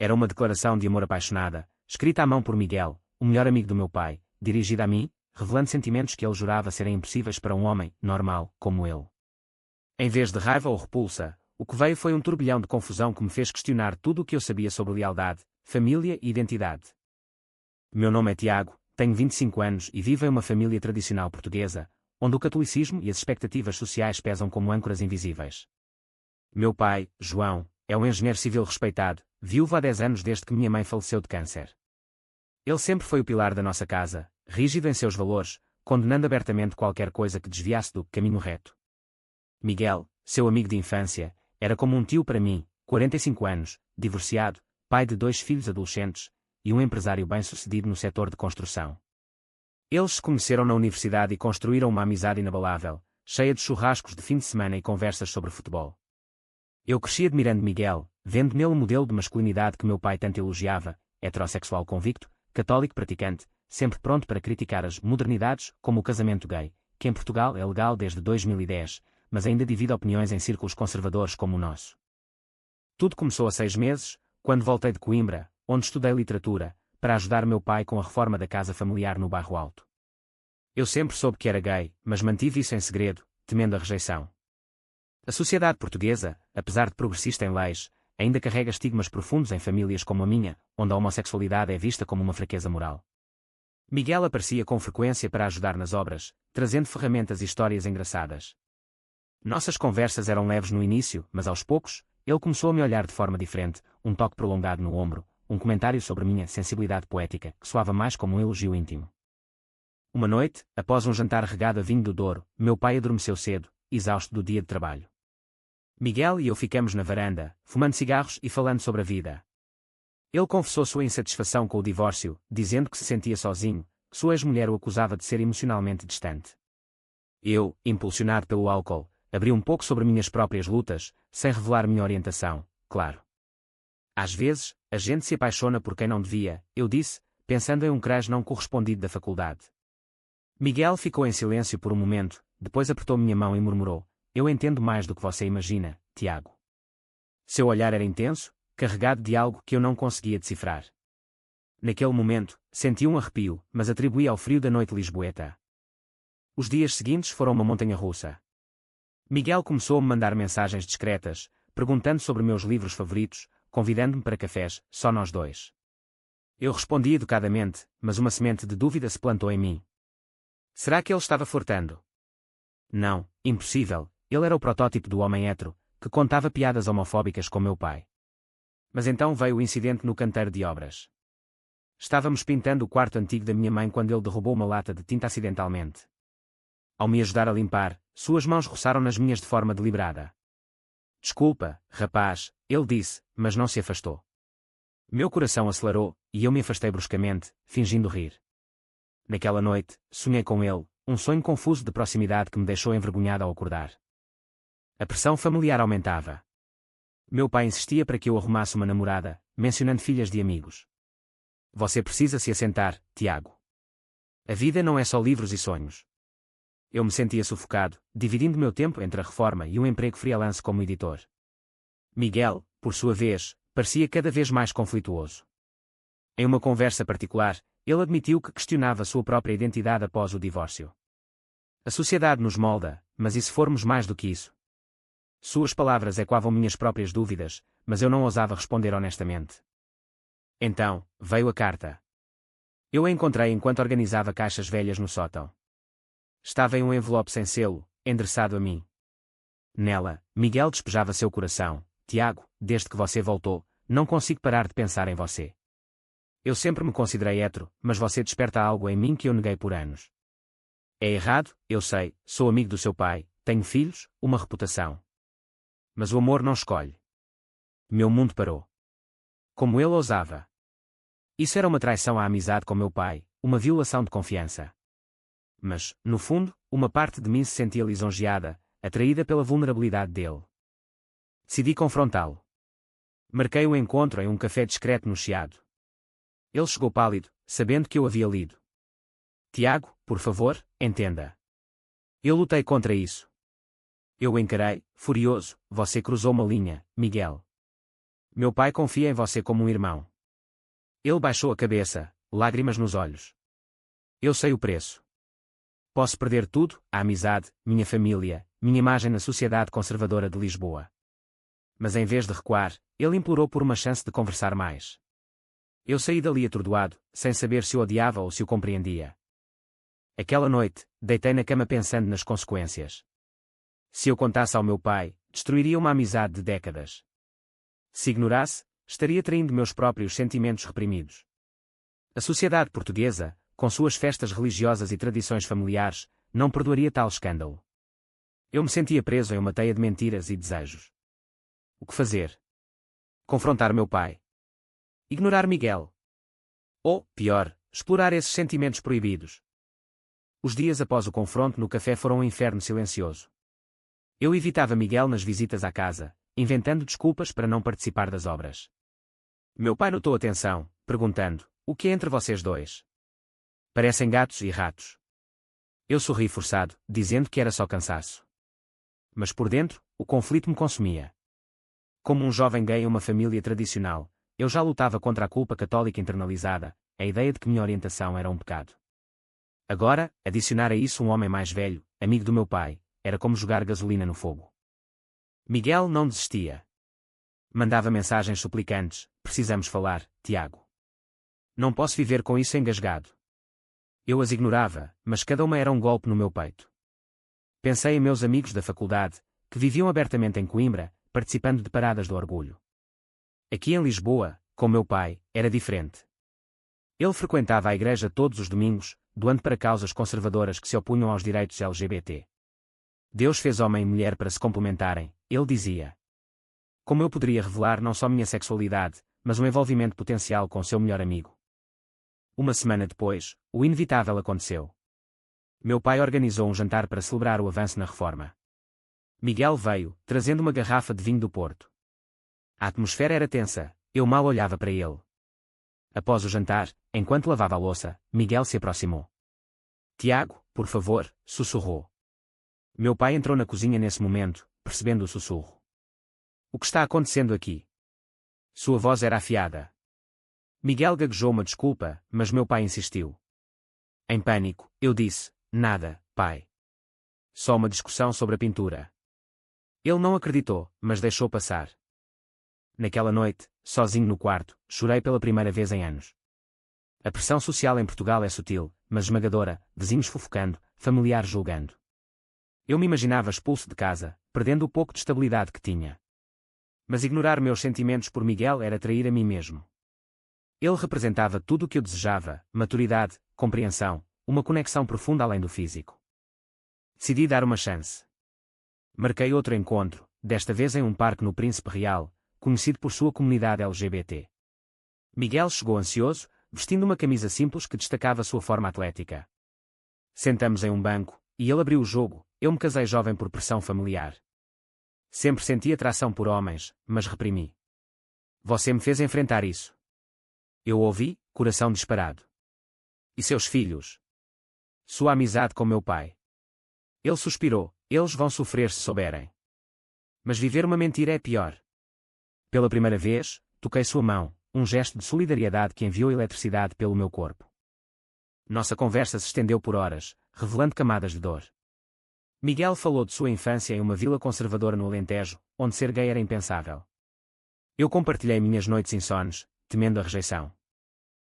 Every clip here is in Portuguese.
Era uma declaração de amor apaixonada, escrita à mão por Miguel, o melhor amigo do meu pai, dirigida a mim, revelando sentimentos que ele jurava serem impossíveis para um homem normal como ele. Em vez de raiva ou repulsa, o que veio foi um turbilhão de confusão que me fez questionar tudo o que eu sabia sobre lealdade, família e identidade. Meu nome é Tiago, tenho 25 anos e vivo em uma família tradicional portuguesa, onde o catolicismo e as expectativas sociais pesam como âncoras invisíveis. Meu pai, João, é um engenheiro civil respeitado, viúvo há 10 anos desde que minha mãe faleceu de câncer. Ele sempre foi o pilar da nossa casa, rígido em seus valores, condenando abertamente qualquer coisa que desviasse do caminho reto. Miguel, seu amigo de infância, era como um tio para mim, 45 anos, divorciado, pai de 2 filhos adolescentes, e um empresário bem-sucedido no setor de construção. Eles se conheceram na universidade e construíram uma amizade inabalável, cheia de churrascos de fim de semana e conversas sobre futebol. Eu cresci admirando Miguel, vendo nele o modelo de masculinidade que meu pai tanto elogiava, heterossexual convicto, católico praticante, sempre pronto para criticar as modernidades, como o casamento gay, que em Portugal é legal desde 2010, mas ainda divide opiniões em círculos conservadores como o nosso. Tudo começou há 6 meses, quando voltei de Coimbra, onde estudei literatura, para ajudar meu pai com a reforma da casa familiar no Bairro Alto. Eu sempre soube que era gay, mas mantive isso em segredo, temendo a rejeição. A sociedade portuguesa, apesar de progressista em leis, ainda carrega estigmas profundos em famílias como a minha, onde a homossexualidade é vista como uma fraqueza moral. Miguel aparecia com frequência para ajudar nas obras, trazendo ferramentas e histórias engraçadas. Nossas conversas eram leves no início, mas aos poucos, ele começou a me olhar de forma diferente, um toque prolongado no ombro, um comentário sobre minha sensibilidade poética, que soava mais como um elogio íntimo. Uma noite, após um jantar regado a vinho do Douro, meu pai adormeceu cedo, exausto do dia de trabalho. Miguel e eu ficamos na varanda, fumando cigarros e falando sobre a vida. Ele confessou sua insatisfação com o divórcio, dizendo que se sentia sozinho, que sua ex-mulher o acusava de ser emocionalmente distante. Eu, impulsionado pelo álcool, abri um pouco sobre minhas próprias lutas, sem revelar minha orientação, claro. Às vezes, a gente se apaixona por quem não devia, eu disse, pensando em um crush não correspondido da faculdade. Miguel ficou em silêncio por um momento, depois apertou minha mão e murmurou: "Eu entendo mais do que você imagina, Tiago." Seu olhar era intenso, carregado de algo que eu não conseguia decifrar. Naquele momento, senti um arrepio, mas atribuí ao frio da noite lisboeta. Os dias seguintes foram uma montanha-russa. Miguel começou a me mandar mensagens discretas, perguntando sobre meus livros favoritos, convidando-me para cafés, só nós dois. Eu respondi educadamente, mas uma semente de dúvida se plantou em mim. Será que ele estava flertando? Não, impossível, ele era o protótipo do homem hétero, que contava piadas homofóbicas com meu pai. Mas então veio o incidente no canteiro de obras. Estávamos pintando o quarto antigo da minha mãe quando ele derrubou uma lata de tinta acidentalmente. Ao me ajudar a limpar, suas mãos roçaram nas minhas de forma deliberada. "Desculpa, rapaz", ele disse, mas não se afastou. Meu coração acelerou, e eu me afastei bruscamente, fingindo rir. Naquela noite, sonhei com ele, um sonho confuso de proximidade que me deixou envergonhado ao acordar. A pressão familiar aumentava. Meu pai insistia para que eu arrumasse uma namorada, mencionando filhas de amigos. "Você precisa se assentar, Tiago. A vida não é só livros e sonhos." Eu me sentia sufocado, dividindo meu tempo entre a reforma e um emprego freelance como editor. Miguel, por sua vez, parecia cada vez mais conflituoso. Em uma conversa particular, ele admitiu que questionava sua própria identidade após o divórcio. "A sociedade nos molda, mas e se formos mais do que isso?" Suas palavras ecoavam minhas próprias dúvidas, mas eu não ousava responder honestamente. Então, veio a carta. Eu a encontrei enquanto organizava caixas velhas no sótão. Estava em um envelope sem selo, endereçado a mim. Nela, Miguel despejava seu coração: "Tiago, desde que você voltou, não consigo parar de pensar em você. Eu sempre me considerei hétero, mas você desperta algo em mim que eu neguei por anos. É errado, eu sei, sou amigo do seu pai, tenho filhos, uma reputação. Mas o amor não escolhe." Meu mundo parou. Como ele ousava? Isso era uma traição à amizade com meu pai, uma violação de confiança. Mas, no fundo, uma parte de mim se sentia lisonjeada, atraída pela vulnerabilidade dele. Decidi confrontá-lo. Marquei o encontro em um café discreto no Chiado. Ele chegou pálido, sabendo que eu havia lido. "Tiago, por favor, entenda. Eu lutei contra isso." Eu o encarei, furioso: "Você cruzou uma linha, Miguel." Meu pai confia em você como um irmão. Ele baixou a cabeça, lágrimas nos olhos. Eu sei o preço. Posso perder tudo, a amizade, minha família, minha imagem na sociedade conservadora de Lisboa. Mas em vez de recuar, ele implorou por uma chance de conversar mais. Eu saí dali atordoado, sem saber se o odiava ou se o compreendia. Aquela noite, deitei na cama pensando nas consequências. Se eu contasse ao meu pai, destruiria uma amizade de décadas. Se ignorasse, estaria traindo meus próprios sentimentos reprimidos. A sociedade portuguesa, com suas festas religiosas e tradições familiares, não perdoaria tal escândalo. Eu me sentia preso em uma teia de mentiras e desejos. O que fazer? Confrontar meu pai? Ignorar Miguel? Ou, pior, explorar esses sentimentos proibidos? Os dias após o confronto no café foram um inferno silencioso. Eu evitava Miguel nas visitas à casa, inventando desculpas para não participar das obras. Meu pai notou a tensão, perguntando: "O que é entre vocês dois? Parecem gatos e ratos." Eu sorri forçado, dizendo que era só cansaço. Mas por dentro, o conflito me consumia. Como um jovem gay em uma família tradicional, eu já lutava contra a culpa católica internalizada, a ideia de que minha orientação era um pecado. Agora, adicionar a isso um homem mais velho, amigo do meu pai, era como jogar gasolina no fogo. Miguel não desistia. Mandava mensagens suplicantes: "Precisamos falar, Tiago. Não posso viver com isso engasgado." Eu as ignorava, mas cada uma era um golpe no meu peito. Pensei em meus amigos da faculdade, que viviam abertamente em Coimbra, participando de paradas do orgulho. Aqui em Lisboa, com meu pai, era diferente. Ele frequentava a igreja todos os domingos, doando para causas conservadoras que se opunham aos direitos LGBT. Deus fez homem e mulher para se complementarem, ele dizia. Como eu poderia revelar não só minha sexualidade, mas um envolvimento potencial com seu melhor amigo? Uma semana depois, o inevitável aconteceu. Meu pai organizou um jantar para celebrar o avanço na reforma. Miguel veio, trazendo uma garrafa de vinho do Porto. A atmosfera era tensa, eu mal olhava para ele. Após o jantar, enquanto lavava a louça, Miguel se aproximou. "Tiago, por favor", sussurrou. Meu pai entrou na cozinha nesse momento, percebendo o sussurro. "O que está acontecendo aqui?" Sua voz era afiada. Miguel gaguejou uma desculpa, mas meu pai insistiu. Em pânico, eu disse: "Nada, pai. Só uma discussão sobre a pintura." Ele não acreditou, mas deixou passar. Naquela noite, sozinho no quarto, chorei pela primeira vez em anos. A pressão social em Portugal é sutil, mas esmagadora, vizinhos fofocando, familiares julgando. Eu me imaginava expulso de casa, perdendo o pouco de estabilidade que tinha. Mas ignorar meus sentimentos por Miguel era trair a mim mesmo. Ele representava tudo o que eu desejava: maturidade, compreensão, uma conexão profunda além do físico. Decidi dar uma chance. Marquei outro encontro, desta vez em um parque no Príncipe Real, conhecido por sua comunidade LGBT. Miguel chegou ansioso, vestindo uma camisa simples que destacava sua forma atlética. Sentamos em um banco, e ele abriu o jogo: "Eu me casei jovem por pressão familiar. Sempre senti atração por homens, mas reprimi. Você me fez enfrentar isso." Eu ouvi, coração disparado. "E seus filhos? Sua amizade com meu pai?" Ele suspirou: "Eles vão sofrer se souberem. Mas viver uma mentira é pior." Pela primeira vez, toquei sua mão, um gesto de solidariedade que enviou eletricidade pelo meu corpo. Nossa conversa se estendeu por horas, revelando camadas de dor. Miguel falou de sua infância em uma vila conservadora no Alentejo, onde ser gay era impensável. Eu compartilhei minhas noites insones, temendo a rejeição.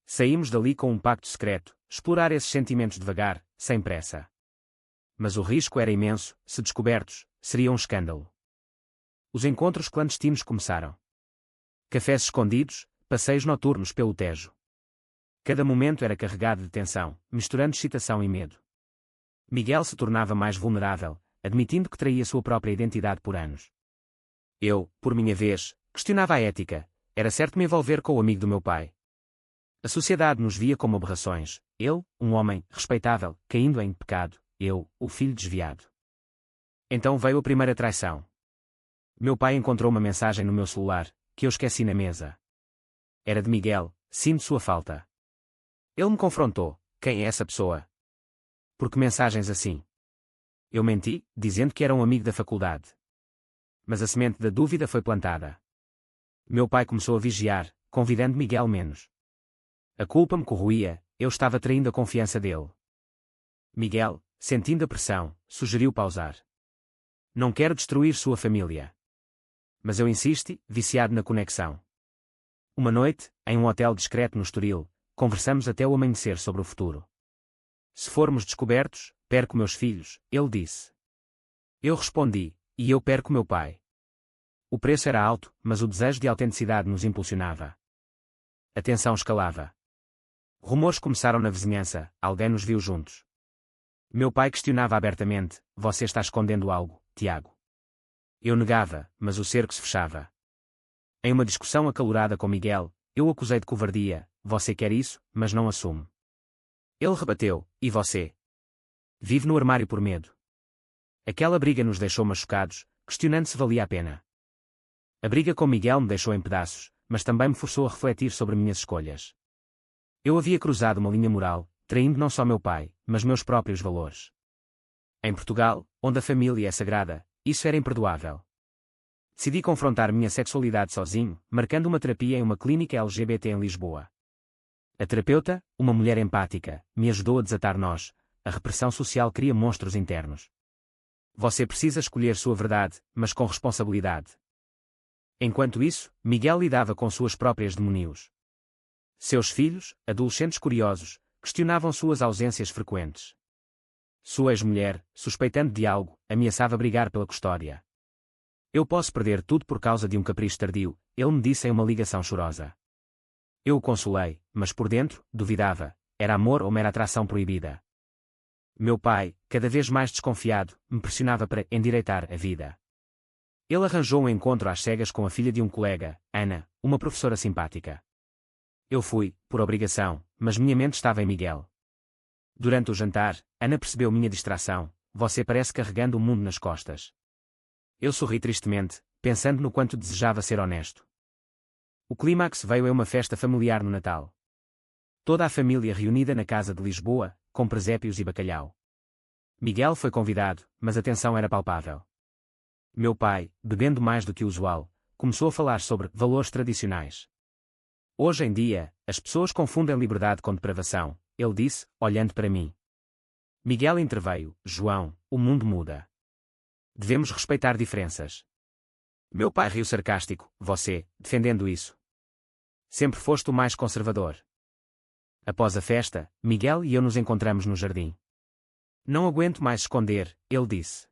Saímos dali com um pacto secreto: explorar esses sentimentos devagar, sem pressa. Mas o risco era imenso: se descobertos, seria um escândalo. Os encontros clandestinos começaram. Cafés escondidos, passeios noturnos pelo Tejo. Cada momento era carregado de tensão, misturando excitação e medo. Miguel se tornava mais vulnerável, admitindo que traía sua própria identidade por anos. Eu, por minha vez, questionava a ética: era certo me envolver com o amigo do meu pai? A sociedade nos via como aberrações: ele, um homem respeitável, caindo em pecado; eu, o filho desviado. Então veio a primeira traição. Meu pai encontrou uma mensagem no meu celular, que eu esqueci na mesa. Era de Miguel: "Sinto sua falta." Ele me confrontou: "Quem é essa pessoa? Por que mensagens assim?" Eu menti, dizendo que era um amigo da faculdade. Mas a semente da dúvida foi plantada. Meu pai começou a vigiar, convidando Miguel menos. A culpa me corroía, eu estava traindo a confiança dele. Miguel, sentindo a pressão, sugeriu pausar. Não quero destruir sua família. Mas eu insisti, viciado na conexão. Uma noite, em um hotel discreto no Estoril, conversamos até o amanhecer sobre o futuro. Se formos descobertos, perco meus filhos, ele disse. Eu respondi, e eu perco meu pai. O preço era alto, mas o desejo de autenticidade nos impulsionava. A tensão escalava. Rumores começaram na vizinhança, alguém nos viu juntos. Meu pai questionava abertamente, você está escondendo algo, Tiago? Eu negava, mas o cerco se fechava. Em uma discussão acalorada com Miguel, eu o acusei de covardia, você quer isso, mas não assume. Ele rebateu, e você? Vive no armário por medo. Aquela briga nos deixou machucados, questionando se valia a pena. A briga com Miguel me deixou em pedaços, mas também me forçou a refletir sobre minhas escolhas. Eu havia cruzado uma linha moral, traindo não só meu pai, mas meus próprios valores. Em Portugal, onde a família é sagrada, isso era imperdoável. Decidi confrontar minha sexualidade sozinho, marcando uma terapia em uma clínica LGBT em Lisboa. A terapeuta, uma mulher empática, me ajudou a desatar nós. A repressão social cria monstros internos. Você precisa escolher sua verdade, mas com responsabilidade. Enquanto isso, Miguel lidava com suas próprias demonios. Seus filhos, adolescentes curiosos, questionavam suas ausências frequentes. Sua ex-mulher, suspeitando de algo, ameaçava brigar pela custódia. Eu posso perder tudo por causa de um capricho tardio, ele me disse em uma ligação chorosa. Eu o consolei, mas por dentro, duvidava, era amor ou mera atração proibida. Meu pai, cada vez mais desconfiado, me pressionava para endireitar a vida. Ele arranjou um encontro às cegas com a filha de um colega, Ana, uma professora simpática. Eu fui, por obrigação, mas minha mente estava em Miguel. Durante o jantar, Ana percebeu minha distração, você parece carregando o mundo nas costas. Eu sorri tristemente, pensando no quanto desejava ser honesto. O clímax veio em uma festa familiar no Natal. Toda a família reunida na casa de Lisboa, com presépios e bacalhau. Miguel foi convidado, mas a tensão era palpável. Meu pai, bebendo mais do que o usual, começou a falar sobre valores tradicionais. Hoje em dia, as pessoas confundem liberdade com depravação, ele disse, olhando para mim. Miguel interveio, João, o mundo muda. Devemos respeitar diferenças. Meu pai riu sarcástico, você, defendendo isso. Sempre foste o mais conservador. Após a festa, Miguel e eu nos encontramos no jardim. Não aguento mais esconder, ele disse.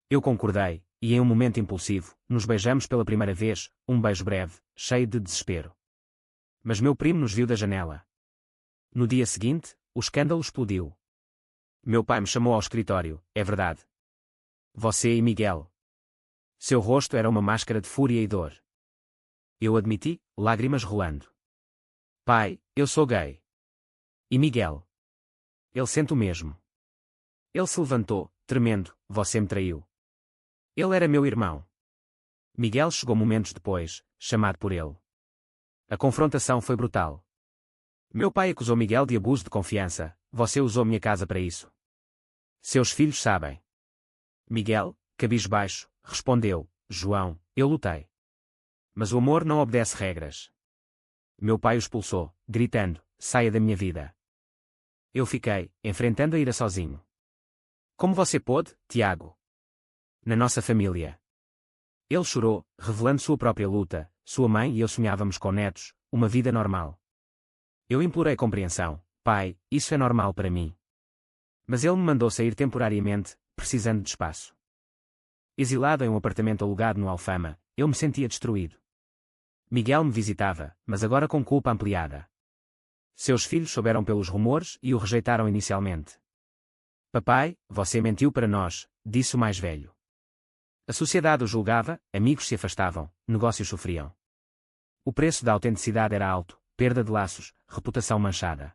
Eu concordei, e em um momento impulsivo, nos beijamos pela primeira vez, um beijo breve, cheio de desespero. Mas meu primo nos viu da janela. No dia seguinte, o escândalo explodiu. Meu pai me chamou ao escritório, é verdade. Você e Miguel. Seu rosto era uma máscara de fúria e dor. Eu admiti, lágrimas rolando. Pai, eu sou gay. E Miguel? Ele sente o mesmo. Ele se levantou, tremendo, você me traiu. Ele era meu irmão. Miguel chegou momentos depois, chamado por ele. A confrontação foi brutal. Meu pai acusou Miguel de abuso de confiança, você usou minha casa para isso. Seus filhos sabem. Miguel, cabisbaixo, respondeu, João, eu lutei. Mas o amor não obedece regras. Meu pai o expulsou, gritando, saia da minha vida. Eu fiquei, enfrentando a ira sozinho. Como você pôde, Tiago? Na nossa família. Ele chorou, revelando sua própria luta, sua mãe e eu sonhávamos com netos, uma vida normal. Eu implorei compreensão, pai, isso é normal para mim. Mas ele me mandou sair temporariamente, precisando de espaço. Exilado em um apartamento alugado no Alfama, eu me sentia destruído. Miguel me visitava, mas agora com culpa ampliada. Seus filhos souberam pelos rumores e o rejeitaram inicialmente. Papai, você mentiu para nós, disse o mais velho. A sociedade o julgava, amigos se afastavam, negócios sofriam. O preço da autenticidade era alto, perda de laços, reputação manchada.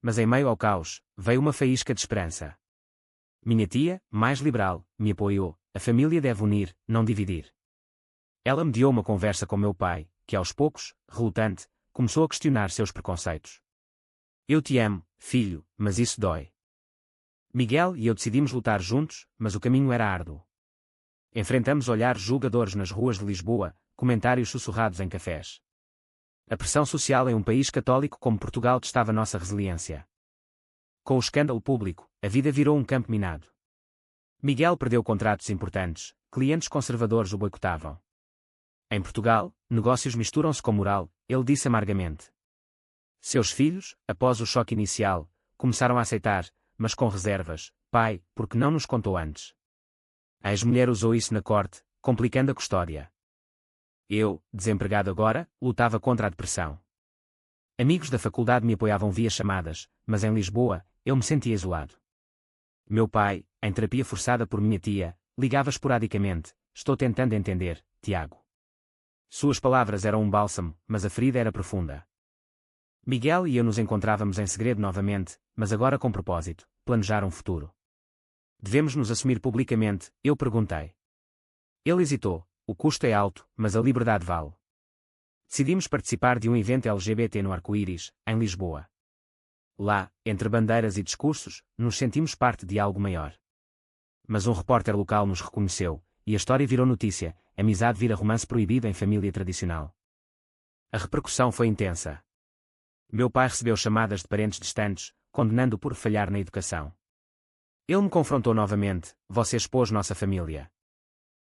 Mas em meio ao caos, veio uma faísca de esperança. Minha tia, mais liberal, me apoiou, a família deve unir, não dividir. Ela mediou uma conversa com meu pai, que aos poucos, relutante, começou a questionar seus preconceitos. Eu te amo, filho, mas isso dói. Miguel e eu decidimos lutar juntos, mas o caminho era árduo. Enfrentamos olhares julgadores nas ruas de Lisboa, comentários sussurrados em cafés. A pressão social em um país católico como Portugal testava nossa resiliência. Com o escândalo público, a vida virou um campo minado. Miguel perdeu contratos importantes, clientes conservadores o boicotavam. Em Portugal, negócios misturam-se com moral, ele disse amargamente. Seus filhos, após o choque inicial, começaram a aceitar, mas com reservas. Pai, porque não nos contou antes? A ex-mulher usou isso na corte, complicando a custódia. Eu, desempregado agora, lutava contra a depressão. Amigos da faculdade me apoiavam via chamadas, mas em Lisboa, eu me sentia isolado. Meu pai, em terapia forçada por minha tia, ligava esporadicamente. Estou tentando entender, Tiago. Suas palavras eram um bálsamo, mas a ferida era profunda. Miguel e eu nos encontrávamos em segredo novamente, mas agora com propósito, planejar um futuro. Devemos nos assumir publicamente, eu perguntei. Ele hesitou. O custo é alto, mas a liberdade vale. Decidimos participar de um evento LGBT no Arco-Íris, em Lisboa. Lá, entre bandeiras e discursos, nos sentimos parte de algo maior. Mas um repórter local nos reconheceu, e a história virou notícia. Amizade vira romance proibido em família tradicional. A repercussão foi intensa. Meu pai recebeu chamadas de parentes distantes, condenando-o por falhar na educação. Ele me confrontou novamente. Você expôs nossa família.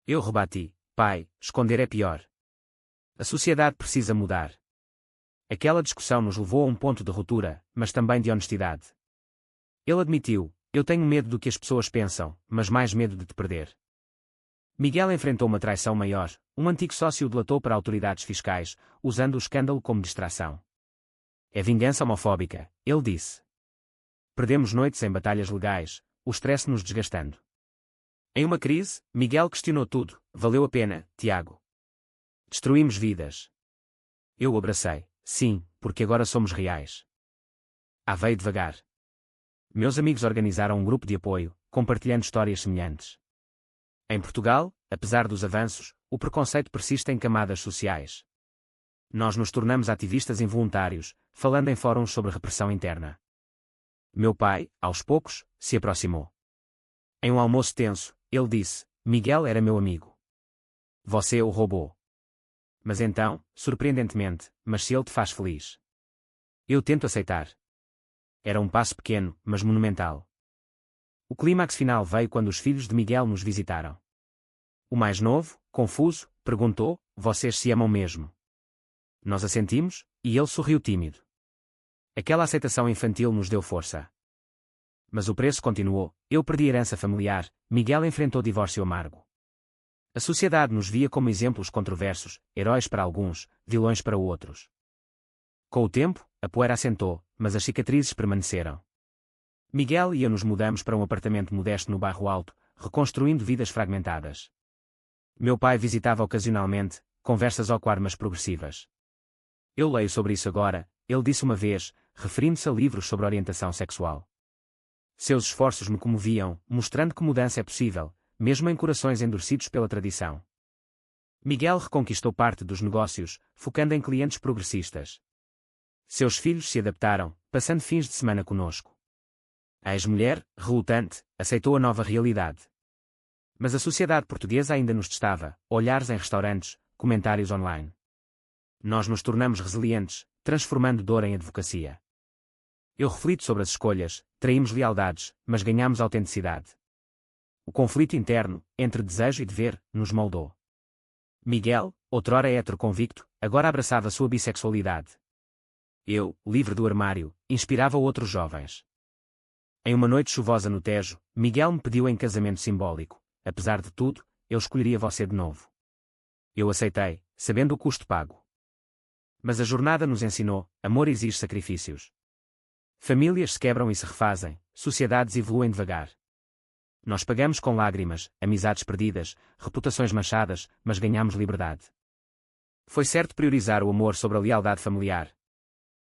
Eu rebati. Pai, esconder é pior. A sociedade precisa mudar. Aquela discussão nos levou a um ponto de ruptura, mas também de honestidade. Ele admitiu. Eu tenho medo do que as pessoas pensam, mas mais medo de te perder. Miguel enfrentou uma traição maior. Um antigo sócio o delatou para autoridades fiscais, usando o escândalo como distração. É vingança homofóbica, ele disse. Perdemos noites em batalhas legais, o estresse nos desgastando. Em uma crise, Miguel questionou tudo. Valeu a pena, Tiago? Destruímos vidas. Eu o abracei. Sim, porque agora somos reais. Veio devagar. Meus amigos organizaram um grupo de apoio, compartilhando histórias semelhantes. Em Portugal, apesar dos avanços, o preconceito persiste em camadas sociais. Nós nos tornamos ativistas involuntários, falando em fóruns sobre repressão interna. Meu pai, aos poucos, se aproximou. Em um almoço tenso, ele disse: Miguel era meu amigo. Você o roubou. Mas então, surpreendentemente, mas se ele te faz feliz? Eu tento aceitar. Era um passo pequeno, mas monumental. O clímax final veio quando os filhos de Miguel nos visitaram. O mais novo, confuso, perguntou: vocês se amam mesmo? Nós assentimos, e ele sorriu tímido. Aquela aceitação infantil nos deu força. Mas o preço continuou. Eu perdi herança familiar, Miguel enfrentou divórcio amargo. A sociedade nos via como exemplos controversos, heróis para alguns, vilões para outros. Com o tempo, a poeira assentou, mas as cicatrizes permaneceram. Miguel e eu nos mudamos para um apartamento modesto no bairro Alto, reconstruindo vidas fragmentadas. Meu pai visitava ocasionalmente, conversas awkward mas progressivas. Eu leio sobre isso agora, ele disse uma vez, referindo-se a livros sobre orientação sexual. Seus esforços me comoviam, mostrando que mudança é possível, mesmo em corações endurecidos pela tradição. Miguel reconquistou parte dos negócios, focando em clientes progressistas. Seus filhos se adaptaram, passando fins de semana conosco. A ex-mulher, relutante, aceitou a nova realidade. Mas a sociedade portuguesa ainda nos testava, olhares em restaurantes, comentários online. Nós nos tornamos resilientes, transformando dor em advocacia. Eu reflito sobre as escolhas, traímos lealdades, mas ganhamos autenticidade. O conflito interno, entre desejo e dever, nos moldou. Miguel, outrora hétero convicto, agora abraçava sua bissexualidade. Eu, livre do armário, inspirava outros jovens. Em uma noite chuvosa no Tejo, Miguel me pediu em casamento simbólico. Apesar de tudo, eu escolheria você de novo. Eu aceitei, sabendo o custo pago. Mas a jornada nos ensinou, amor exige sacrifícios. Famílias se quebram e se refazem, sociedades evoluem devagar. Nós pagamos com lágrimas, amizades perdidas, reputações manchadas, mas ganhamos liberdade. Foi certo priorizar o amor sobre a lealdade familiar,